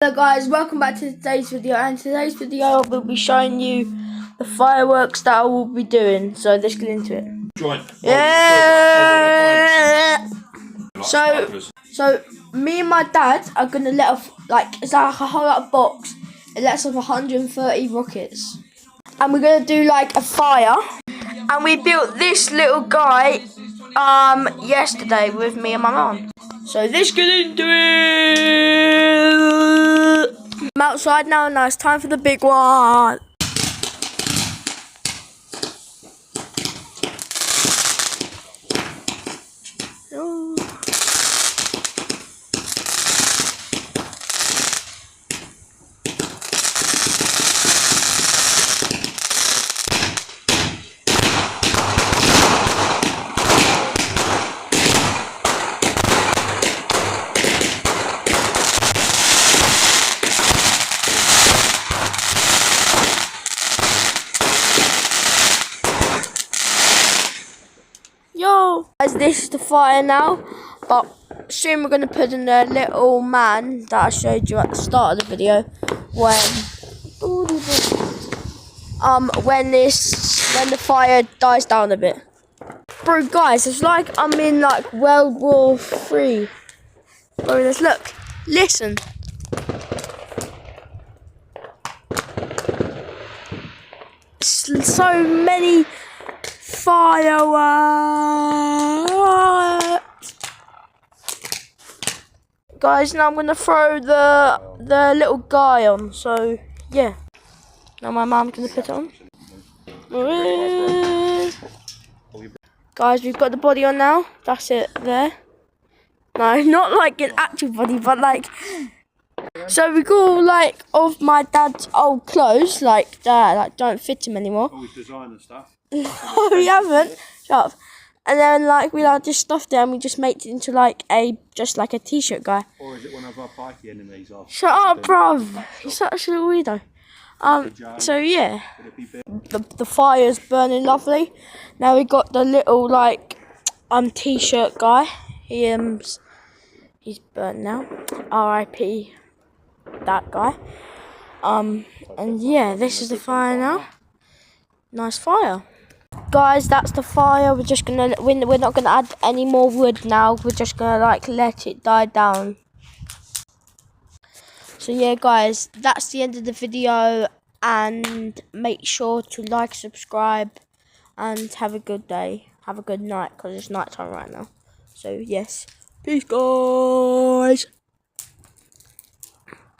Hello guys, welcome back to today's video, and today's video I will be showing you the fireworks that I will be doing. So let's get into it. Yeah. So me and my dad are gonna let off it's like a whole lot of box. It lets off 130 rockets, and we're gonna do like a fire. And we built this little guy yesterday with me and my mum. So let's get into it. I'm outside now, and it's time for the big one. Oh. Yo, guys, this is the fire now, but soon we're gonna put in the little man that I showed you at the start of the video when the fire dies down a bit. Bro, guys, it's like I'm in like World War III. Bro, let's look, listen. So many fireworks. Guys, now I'm gonna throw the little guy on. So yeah, now my mom's gonna put it on. Guys, we've got the body on now. That's it there. No, not like an actual body, but like. So we got all like of my dad's old clothes, like that, like don't fit him anymore. All his designer stuff. No, we haven't. Shut up. And then like we like just stuffed it and we just made it into like just like a t-shirt guy. Or is it one of our pikey enemies? Shut up, bruv. You're such a little weirdo. So yeah, the fire's burning lovely. Now we got the little like t-shirt guy. He's burnt now. R.I.P. that guy. And yeah, this is the fire now. Nice fire. Guys, that's the fire. We're just gonna we're not gonna add any more wood now. We're just gonna like let it die down. So yeah, guys, that's the end of the video, and make sure to like, subscribe, and have a good day. Have a good night, because it's night time right now. So yes, peace guys.